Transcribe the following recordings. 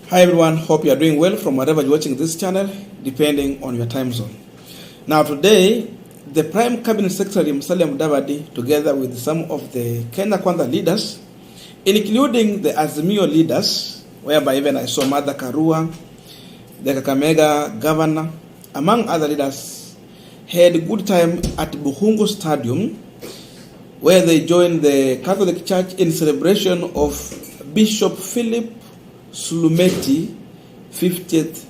Hi everyone, hope you are doing well from wherever you're watching this channel, depending on your time zone. Now today, the Prime Cabinet Secretary Musalia Mudavadi, together with some of the Kenya Kwanza leaders, including the Azimio leaders, whereby even I saw Martha Karua, the Kakamega governor, among other leaders, had a good time at Buhungu Stadium, where they joined the Catholic Church in celebration of Bishop Philip Sulumeti 50th,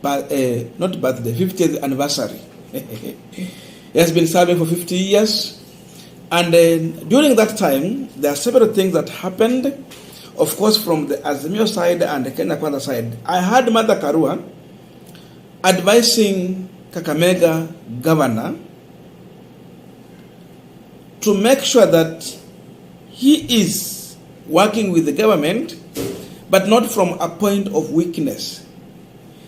50th anniversary. He has been serving for 50 years. And during that time, there are several things that happened, of course, from the Azimio side and the Kenya Kwanza side. I heard Martha Karua advising Kakamega governor to make sure that he is working with the government, but not from a point of weakness.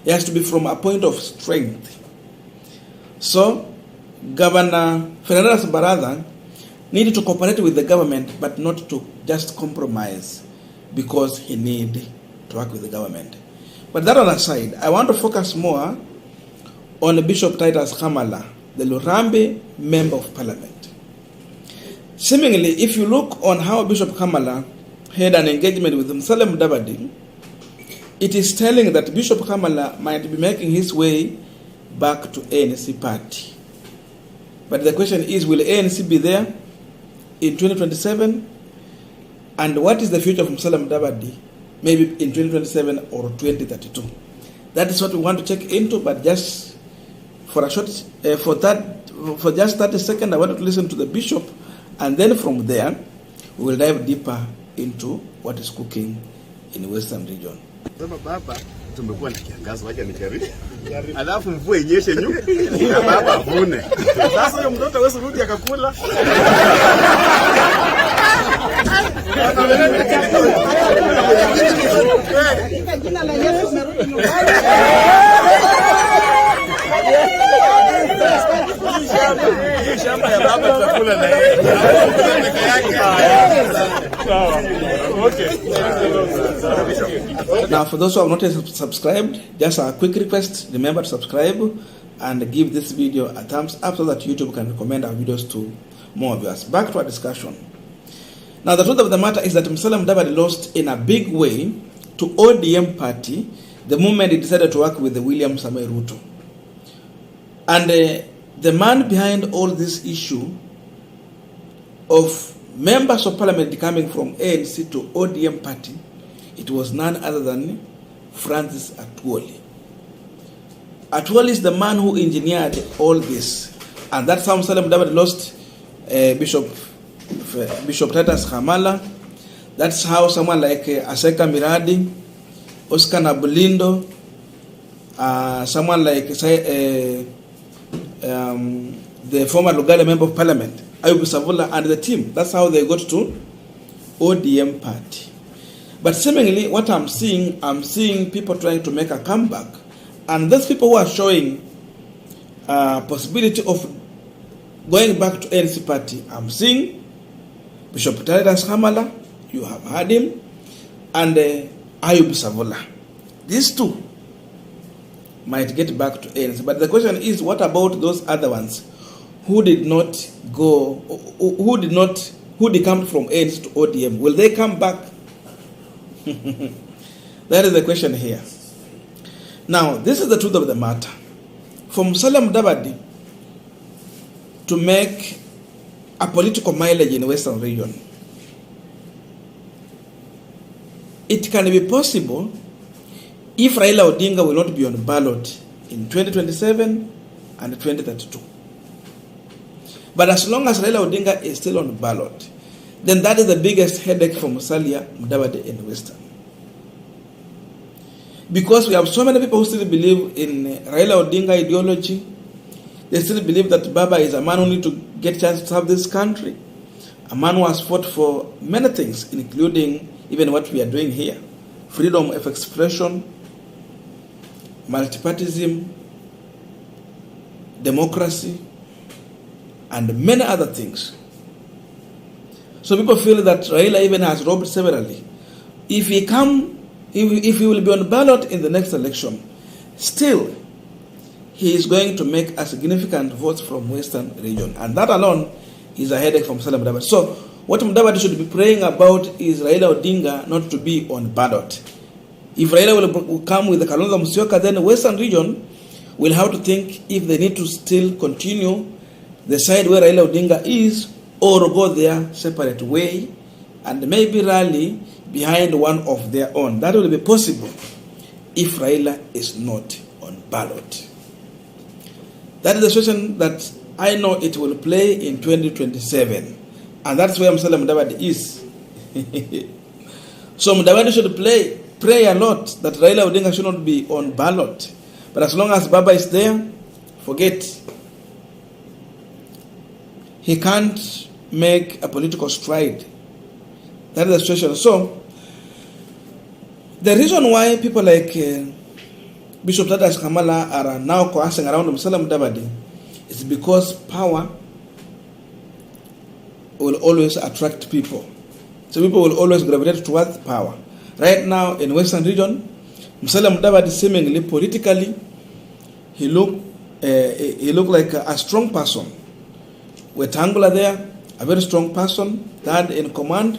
It has to be from a point of strength. So, Governor Fernandez Barada needed to cooperate with the government, but not to just compromise because he needed to work with the government. But that on aside, I want to focus more on Bishop Titus Kamala, the Lurambe Member of Parliament. Seemingly, if you look on how Bishop Kamala had an engagement with Musalia Mudavadi, it is telling that Bishop Kamala might be making his way back to ANC party. But the question is, will ANC be there in 2027? And what is the future of Musalia Mudavadi, maybe in 2027 or 2032? That is what we want to check into, but just for a short, for just 30 seconds, I want to listen to the bishop, and then from there, we will dive deeper into what is cooking in the Western region. Baba, tumekuwa na kiangazi, wacha nikaribu. Alafu mvua inyeshe nyu, na baba vune. Sasa huyo mtoto wewe rudi akakula. Jina la Yesu umerudi nyumbani. Hii shamba ya baba tutakula na yeye. Now, for those who have not yet subscribed, just a quick request, remember to subscribe and give this video a thumbs up so that YouTube can recommend our videos to more viewers. Back to our discussion. Now, the truth of the matter is that Musalia Mudavadi lost in a big way to ODM party the moment he decided to work with the William Samoei Ruto. And the man behind all this issue of members of parliament coming from ANC to ODM party, it was none other than Francis Atwoli. Atwoli is the man who engineered all this. And that's how Musalia Mudavadi lost Bishop Titus Kamala. That's how someone like Aseka Miradi, Oscar Nabulindo, someone like the former Lugalo member of parliament, Ayubu Savula, and the team. That's how they got to ODM party. But seemingly, what I'm seeing people trying to make a comeback. And those people who are showing possibility of going back to ANC party, I'm seeing Bishop Titus Kamala, you have heard him, and Ayubu Savula. These two might get back to ANC. But the question is, what about those other ones who did not go, who decamped from ANC to ODM? Will they come back? That is the question here. Now, this is the truth of the matter. For Musalia Mudavadi to make a political mileage in the Western region, it can be possible if Railaodinga will not be on ballot in 2027 and 2032. But as long as Railaodinga is still on ballot, then that is the biggest headache for Musalia Mudavadi in the Western. Because we have so many people who still believe in Railaodinga ideology. They still believe that Baba is a man who needs to get a chance to serve this country. A man who has fought for many things, including even what we are doing here. Freedom of expression, multipartyism, democracy, and many other things. So people feel that Raila even has robbed severally. If he come if he will be on ballot in the next election, still he is going to make a significant vote from Western region, and that alone is a headache from Musalia Mudavadi. So what Mudavadi should be praying about is Raila Odinga not to be on ballot. If Raila will come with the Kalonzo Musyoka, then Western region will have to think if they need to still continue the side where Raila Odinga is, or go their separate way and maybe rally behind one of their own. That will be possible if Raila is not on ballot. That is the situation that I know it will play in 2027. And that's where Musalia Mudavadi is. So Mudavadi should pray a lot that Raila Odinga should not be on ballot. But as long as Baba is there, forget. He can't make a political stride. That is the situation. So, the reason why people like Bishop Tadas Kamala are now coercing around Musalia Mudavadi is because power will always attract people. So people will always gravitate towards power. Right now in Western region, Musalia Mudavadi seemingly politically, he look like a strong person. Wetangula there, a very strong person, third in command,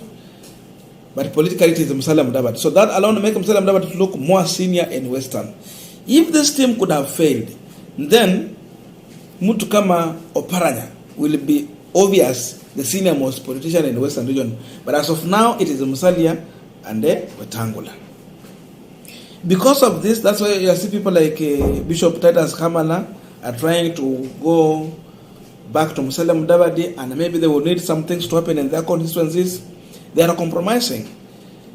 but politically it is Musalia Mudavadi. So that alone makes Musalia Mudavadi look more senior in Western. If this team could have failed, then Mutu kama Oparanya will be obvious the senior most politician in the Western region. But as of now, it is Musalia and Wetangula. Because of this, that's why you see people like Bishop Titus Kamala are trying to go back to Musalia Mudavadi, and maybe they will need some things to happen in their constituencies. They are compromising.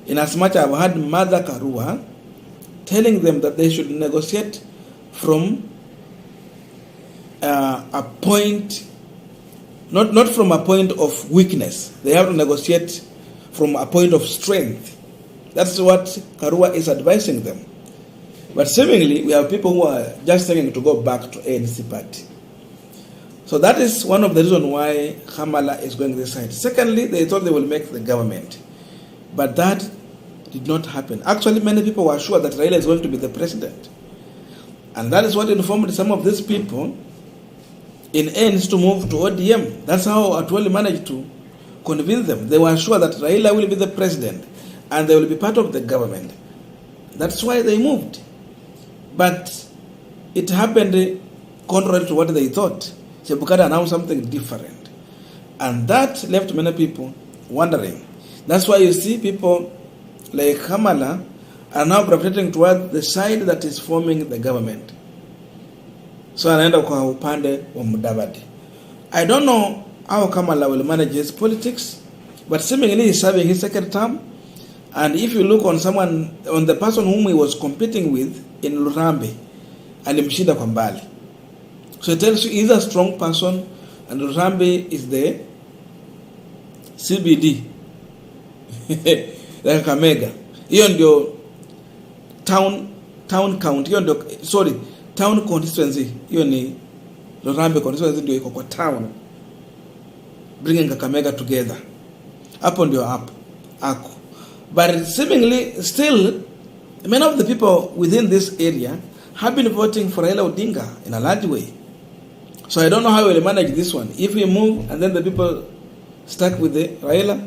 In as much I've had Mother Karua telling them that they should negotiate from a point, not from a point of weakness. They have to negotiate from a point of strength. That's what Karua is advising them. But seemingly, we have people who are just thinking to go back to ANC party. So that is one of the reasons why Kamala is going this side. Secondly, they thought they will make the government. But that did not happen. Actually, many people were sure that Raila is going to be the president. And that is what informed some of these people in ends to move to ODM. That's how Atwoli managed to convince them. They were sure that Raila will be the president and they will be part of the government. That's why they moved. But it happened contrary to what they thought. Chebukati announced something different. And that left many people wondering. That's why you see people like Kamala are now gravitating toward the side that is forming the government. So anaenda kwa upande wa Mudavadi. I don't know how Kamala will manage his politics, but seemingly he's serving his second term. And if you look on the person whom he was competing with in Lurambe, alimshinda kwa mbali. So it tells you he's a strong person, and Lurambe is the CBD. Like Kakamega. Hiyo ndio town county. Hiyo ndio, town constituency. Hiyo ni Lurambe constituency, ndio iko kwa town. Bringing Kakamega together. Hapo ndio hapo. Ako. But seemingly, still, many of the people within this area have been voting for Raila Odinga in a large way. So I don't know how we will manage this one. If we move and then the people stuck with the Raila,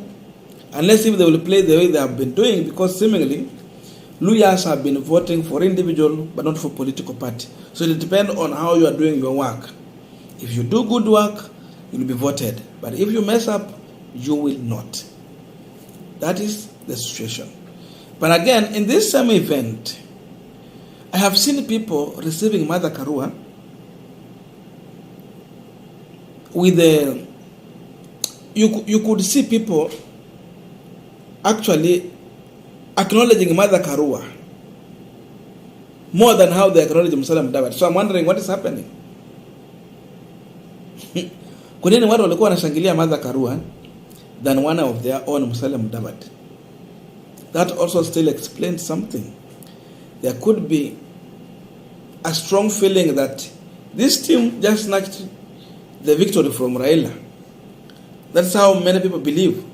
unless if they will play the way they have been doing, because seemingly, Luyas have been voting for individual but not for political party. So it depends on how you are doing your work. If you do good work, you will be voted. But if you mess up, you will not. That is the situation. But again, in this same event, I have seen people receiving Mother Karua with the, you could see people actually acknowledging Mother Karua more than how they acknowledge Musalia Mudavadi. So I'm wondering what is happening. Kwa nini watu walikuwa wanashangilia Mother Karua than one of their own, Musalia Mudavadi? That also still explains something. There could be a strong feeling that this team just snatched the victory from Raila. That's how many people believe.